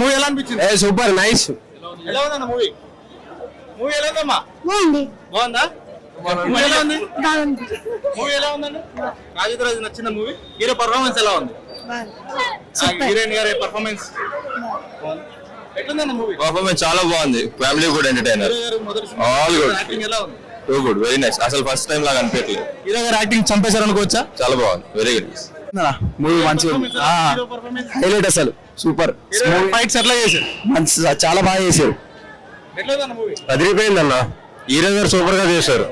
Movie ఎలా అనిపించింది? Super nice. ఎలా ఉందన్న మూవీ? మూవీ ఎలా ఉందమ్మా? బాగుంది. బాగుందా? మూవీ ఎలా ఉంది? బాగుంది. మూవీ ఎలా ఉందండి? రాజేంద్రరాజు నచ్చిన మూవీ. హీరో పర్ఫార్మెన్స్ ఎలా ఉంది? హీరోయిన్ గారి పర్ఫార్మెన్స్ ఎట్లుందన్న మూవీ? పర్ఫార్మెన్స్ చాలా బాగుంది. Family good entertainer. హీరో గారు మొదటి ఆల్ గుడ్. యాక్టింగ్ ఎలా ఉంది? Too good, very nice. అసలు ఫస్ట్ టైం లాగా అనిపించలేదు. హీరో గారు యాక్టింగ్ చంపేశారు అనుకోవచ్చా? చాలా బాగుంది, వెరీ గుడ్. మూవీ మంచిగా హైలైట్ అసలు సూపర్. ఫైట్స్ ఎట్లా చేశారు? మంచి, చాలా బాగా చేశారు. ఎట్లుందన్న మూవీ? అదిరిపోయిందన్న. హీరో గారు సూపర్ గా చేశారు.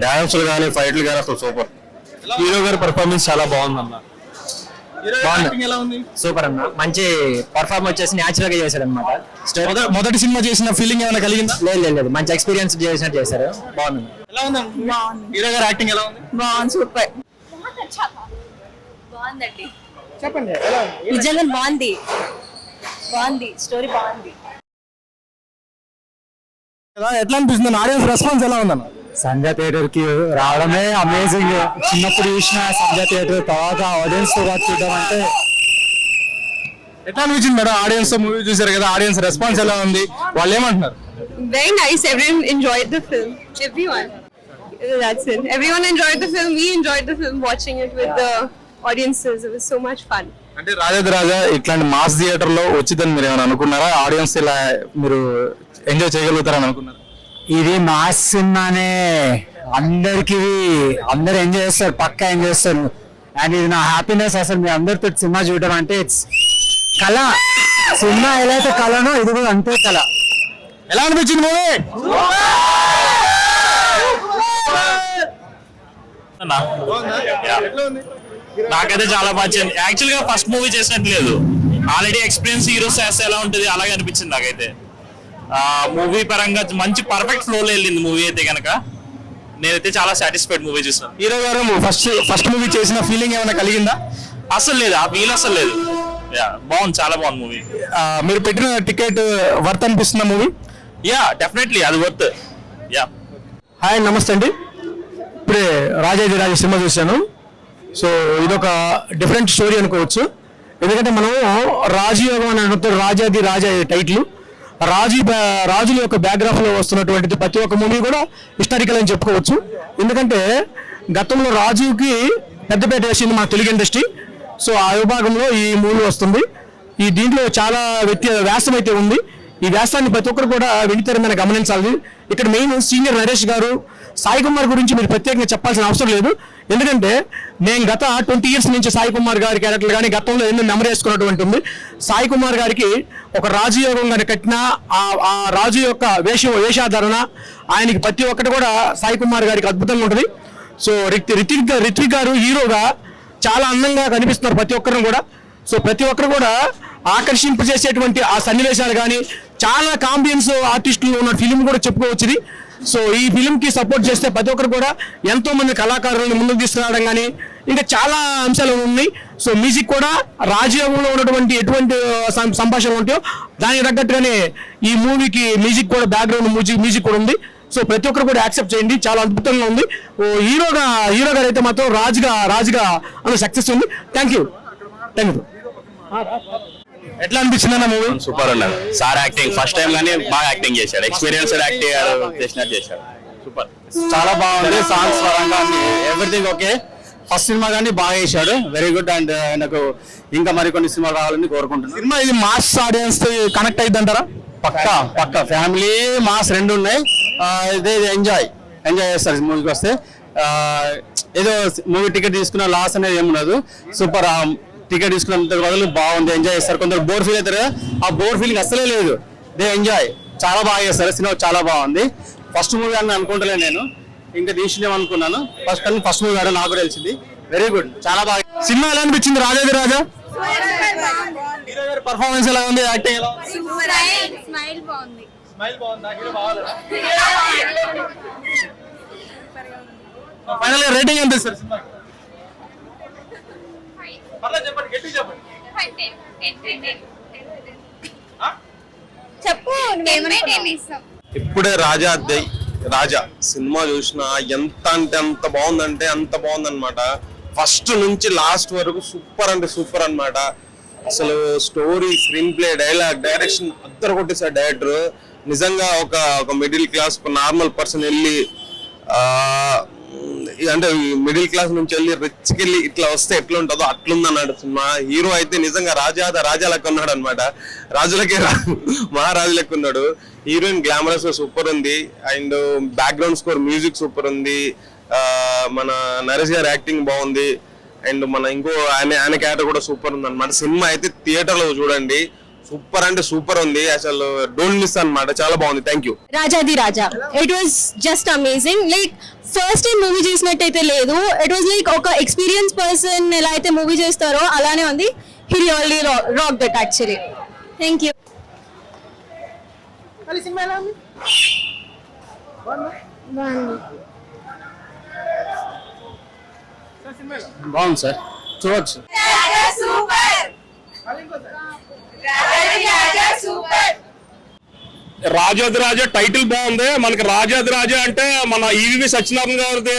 డాన్సులు కానీ ఫైట్లు కానీ అసలు సూపర్. హీరో గారి పర్ఫార్మెన్స్ చాలా బాగుందన్న. యాక్టింగ్ ఎలా ఉంది? సూపర్ అన్న. మంచి పర్ఫార్మ్ వచ్చేసి న్యాచురల్ గా చేశారు అనమాట. మొదటి సినిమా చేసిన ఫీలింగ్ ఏమైనా కలిగిందా? లేదు, మంచి ఎక్స్పీరియన్స్ చేసినట్టు చేశారు. బాగుంది. ఎలా ఉంది? హీరో గారి యాక్టింగ్ ఎలా ఉంది? బాగుంది. సూపర్. బాగుందండి. చెప్పండి. నిజంగా బాగుంది. స్టోరీ బాగుంది. ఎట్లా అనిపిస్తుంది? ఆడియన్స్ రెస్పాన్స్ ఎలా ఉందన్న? సంధ్య థియేటర్ కి రావడమే అమేజింగ్. చిన్నప్పుడు చూసిన సంధ్య థియేటర్, తర్వాత ఆడియన్స్ తో పాటు చూడడం అంటే ఎట్లా అనిపించింది మేడం? ఆడియన్స్ తో మూవీ చూసారు కదా, ఆడియన్స్ రెస్పాన్స్ ఎలా ఉంది? వాళ్ళు ఏమంటున్నారు? Very nice. Everyone enjoyed the film. Everyone. That's it. Everyone enjoyed the film. We enjoyed the film watching it with the audiences. It was so much fun. అంటే రాజా ఇట్లాంటి mass theatre లో వచ్చిందని మీరు ఏమైనా అనుకున్నారా? ఆడియన్స్ ఇలా మీరు ఎంజాయ్ చేయగలుగుతారని అనుకున్నారా? ఇది మాస్ సినిమానే. అందరికి అందరు ఎంజాయ్ చేస్తారు, పక్కా ఎంజాయ్ చేస్తారు. అండ్ ఇది నా హ్యాపీనెస్. అసలు మీ అందరితో సినిమా చూడడం అంటే ఇట్స్ కళ. సినిమా ఎలా అయితే కళనో ఇది కూడా అంతే కళ. ఎలా అనిపించింది మూవీ? నాకైతే చాలా నచ్చింది. యాక్చువల్ గా ఫస్ట్ మూవీ చేసినట్టు లేదు, ఆల్రెడీ ఎక్స్పీరియన్స్ హీరోస్ చేస్తే ఎలా ఉంటుంది అలాగే అనిపించింది నాకైతే. మూవీ పరంగా మంచి పర్ఫెక్ట్ ఫ్లో వెళ్ళింది మూవీ అయితే కనుక. నేనైతే చాలా సాటిస్ఫైడ్ మూవీ చూసాను. హీరో గారు ఫస్ట్ మూవీ చేసిన ఫీలింగ్ ఏమైనా కలిగిందా? అసలు లేదు, ఆ ఫీల్ అసలు లేదు. బాగుంది, చాలా బాగుంది మూవీ. మీరు పెట్టిన టికెట్ వర్త్ అనిపిస్తుందా మూవీ? డెఫినెట్లీ అది వర్త్. హాయ్, నమస్తే అండి. ఇప్పుడే రాజా సినిమా చూశాను. సో ఇదొక డిఫరెంట్ స్టోరీ అనుకోవచ్చు. ఎందుకంటే మనం రాజయోగం అని అనుకుంటారు. రాజా టైటిల్. రాజుల యొక్క బ్యాక్గ్రౌండ్ లో వస్తున్నటువంటిది ప్రతి ఒక్క మూవీ కూడా హిస్టారికల్ అని చెప్పుకోవచ్చు. ఎందుకంటే గతంలో రాజుకి పెద్దపేట వేసింది మన తెలుగు ఇండస్ట్రీ. సో ఆ విభాగంలో ఈ మూవీ వస్తుంది. ఈ దీంట్లో చాలా వ్యాసం అయితే ఉంది. ఈ వ్యాసాన్ని ప్రతి ఒక్కరు కూడా వెండితెరమైన గమనించాలి. ఇక్కడ మెయిన్ సీనియర్ నరేష్ గారు, సాయి కుమార్ గురించి మీరు ప్రత్యేకంగా చెప్పాల్సిన అవసరం లేదు. ఎందుకంటే నేను గత 20 years నుంచి సాయి కుమార్ గారి క్యారెక్టర్ కానీ గతంలో ఎన్నో మెమరీ వేసుకున్నటువంటి ఉంది. సాయి కుమార్ గారికి ఒక రాజయోగం కానీ కట్టిన ఆ రాజు యొక్క వేషాధారణ ఆయనకి ప్రతి ఒక్కటి కూడా సాయి కుమార్ గారికి అద్భుతంగా ఉంటుంది. సో రిత్విక్ గారు హీరోగా చాలా అందంగా కనిపిస్తున్నారు ప్రతి ఒక్కరిని కూడా. సో ప్రతి ఒక్కరు కూడా ఆకర్షింపజేసేటువంటి ఆ సన్నివేశాలు కానీ చాలా కాంబియన్స్ ఆర్టిస్టులు ఉన్న ఫిలిం కూడా చెప్పుకోవచ్చు ఇది. సో ఈ ఫిలిం కి సపోర్ట్ చేస్తే ప్రతి ఒక్కరు కూడా ఎంతో మంది కళాకారులను ముందుకు తీసుకురావడం కానీ ఇంకా చాలా అంశాలు ఉన్నాయి. సో మ్యూజిక్ కూడా రాజయోగంలో ఉన్నటువంటి ఎటువంటి సంభాషణలు ఉంటాయో దానికి తగ్గట్టుగానే ఈ మూవీకి మ్యూజిక్ కూడా బ్యాక్గ్రౌండ్ మ్యూజిక్ కూడా ఉంది. సో ప్రతి ఒక్కరు కూడా యాక్సెప్ట్ చేయండి, చాలా అద్భుతంగా ఉంది. హీరో గారు అయితే మాత్రం రాజుగా అన్న సక్సెస్ ఉంది. Thank you. ఎట్లా అనిపించింది అన్న మూవీ? సూపర్ అన్న. సార్ యాక్టింగ్ ఫస్ట్ టైం కానీ బాగా యాక్టింగ్ చేశాడు. ఎక్స్పీరియన్స్ యాక్టింగ్ చేసినట్టు చేశాడు. సూపర్, చాలా బాగుంది. సాంగ్స్ పరంగా ఎవ్రీథింగ్ ఓకే. ఫస్ట్ సినిమా కానీ బాగా చేశాడు, వెరీ గుడ్. అండ్ నాకు ఇంకా మరికొన్ని సినిమాలు రావాలని కోరుకుంటున్నాను. సినిమా ఇది మాస్ ఆడియన్స్ తో కనెక్ట్ అయ్యింది అంటారా? పక్కా ఫ్యామిలీ మాస్ రెండు ఉన్నాయి. ఇదే ఎంజాయ్ చేస్తారు మూవీకి వస్తే. ఏదో మూవీ టికెట్ తీసుకున్న లాస్ అనేది ఏముండదు. సూపర్. టికెట్ తీసుకున్నంత బదులు బాగుంది, ఎంజాయ్ చేస్తారు. కొందరు బోర్ ఫీల్ అవుతారు, ఆ బోర్ ఫీలింగ్ అసలే లేదు. దే ఎంజాయ్, చాలా బాగా చేస్తారు. సినిమా చాలా బాగుంది. ఫస్ట్ మూవీ అని అనుకుంటలే నేను, ఇంకా తీసినేమనుకున్నాను. ఫస్ట్ మూవీ కాదు నాకు తెలిసింది. వెరీ గుడ్, చాలా బాగా. సినిమా ఎలా అనిపించింది? రాజా పర్ఫార్మెన్స్ ఎలా ఉంది? యాక్టింగ్ ఎలా ఉంది? స్మైల్ బాగుంది. ఫైనల్ రేటింగ్ ఎంత ఇస్తారు సినిమా? చెప్పు. ఇప్పుడే రాజా సినిమా చూసిన ఎంత అంటే అంత బాగుందంటే అంత బాగుందన్నమాట. ఫస్ట్ నుంచి లాస్ట్ వరకు సూపర్ అంటే సూపర్ అన్నమాట. అసలు story, screen play, dialogue, direction అందరు కొట్టేశారు డైరెక్టర్. నిజంగా ఒక మిడిల్ క్లాస్, ఒక నార్మల్ పర్సన్ వెళ్ళి అంటే మిడిల్ క్లాస్ నుంచి వెళ్ళి రిచ్కి వెళ్ళి ఇట్లా వస్తే ఎట్లా ఉంటుందో అట్లుందన్నాడు సినిమా. హీరో అయితే నిజంగా రాజా లెక్క ఉన్నాడు అనమాట. రాజులకే మహారాజు లెక్క ఉన్నాడు. హీరోయిన్ గ్లామరస్ సూపర్ ఉంది. And background score, music super ఉంది. మన నరేష్ గారి యాక్టింగ్ బాగుంది. అండ్ మన ఇంకో ఆయన క్యారెక్టర్ కూడా సూపర్ ఉంది అనమాట. సినిమా అయితే థియేటర్ లో చూడండి, సూపర్ అంటే సూపర్ ఉంది. అసలు డోంట్ మిస్ అన్నమాట. చాలా బాగుంది. Thank you. Rajadhi Raja, it was just amazing. Like first time movie చేసినట్టయితే లేదు, ఇట్ వాజ్ లైక్ ఒక ఎక్స్పీరియన్స్ పర్సన్ ఎలా అయితే మూవీ చేస్తారో అలానే ఉంది. He really rock that actually. Thank you. బాగుంది సార్, చూడొచ్చు. రాజాది రాజా టైటిల్ బాగుంది. మనకి రాజాది రాజా అంటే మన ఈవి సత్యనారాయణ గారిది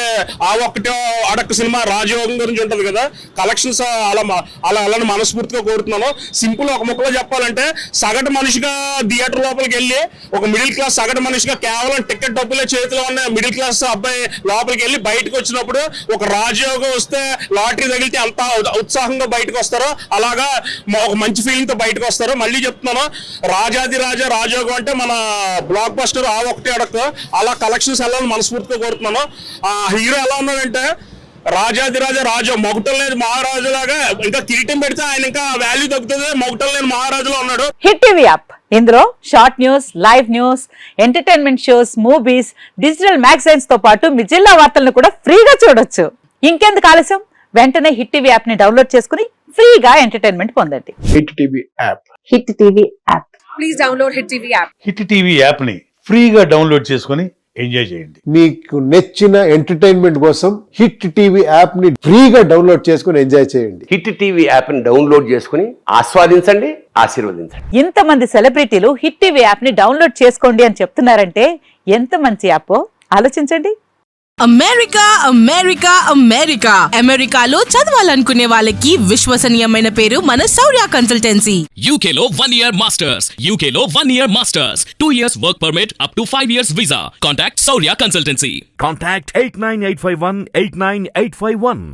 ఆ ఒక్కటే అడక్క సినిమా రాజయోగం గురించి ఉంటది కదా. కలెక్షన్స్ అలానే మనస్ఫూర్తిగా కోరుతున్నాను. సింపుల్ ఒక ముక్కలో చెప్పాలంటే, సగటు మనిషిగా థియేటర్ లోపలికి వెళ్ళి ఒక మిడిల్ క్లాస్ సగటు మనిషిగా కేవలం టికెట్ డబ్బులే చేతిలో ఉన్న మిడిల్ క్లాస్ అబ్బాయి లోపలికి వెళ్ళి బయటకు వచ్చినప్పుడు ఒక రాజయోగం వస్తే లాటరీ తగిలితే ఎంత ఉత్సాహంగా బయటకు వస్తారో అలాగా ఒక మంచి ఫీలింగ్ తో బయటకు వస్తారు. మళ్ళీ చెప్తున్నాను, రాజాది రాజా రాజయోగం అంటే మన బ్లాక్ బస్టర్ ఆ ఒకటి అడక్క అలా కలెక్షన్స్ వెళ్ళాలని మనస్ఫూర్తిగా కోరుతున్నాను. ఆ హీరో ఎలా ఉన్నాడంటే రాజాది రాజా మొగటం లేని మహారాజు లాగా, ఇంకా కిరీటం పెడితే ఆయన ఇంకా వాల్యూ తగ్గుతుంది. మొగటం లేని మహారాజులో ఉన్నాడు. హిట్ టీవీ యాప్, ఇందులో short news, live news, entertainment shows, movies, digital magazines తో పాటు మీ జిల్లా వార్తలను కూడా ఫ్రీగా చూడొచ్చు. ఇంకెందుకు ఆలస్యం, వెంటనే హిట్ టీవీ యాప్ ని డౌన్లోడ్ చేసుకుని ఫ్రీగా ఎంటర్టైన్మెంట్ పొందండి. Hit TV app. Hit TV app. Please download hit TV app. Hit TV app ని ఫ్రీగా డౌన్లోడ్ చేసుకుని ఎంజాయ్ చేయండి. మీకు నచ్చిన ఎంటర్టైన్మెంట్ కోసం హిట్ టీవీ యాప్ ని ఫ్రీగా డౌన్లోడ్ చేసుకుని ఎంజాయ్ చేయండి. హిట్ టీవీ యాప్ ని డౌన్లోడ్ చేసుకుని ఆస్వాదించండి, ఆశీర్వదించండి. ఇంతమంది సెలబ్రిటీలు హిట్ టీవీ యాప్ ని డౌన్లోడ్ చేసుకోండి అని చెప్తున్నారంటే ఎంత మంచి యాప్ ఆలోచించండి. అమెరికా అమెరికాలో చదవాలనుకునే వాళ్ళకి విశ్వసనీయమైన పేరు మన శౌర్య కన్సల్టెన్సీ. యూకేలో 1 year మాస్టర్స్, యూకేలో 1 year masters, 2 years work permit up to 5 years visa. Contact Shaurya consultancy. Contact 89851 89851.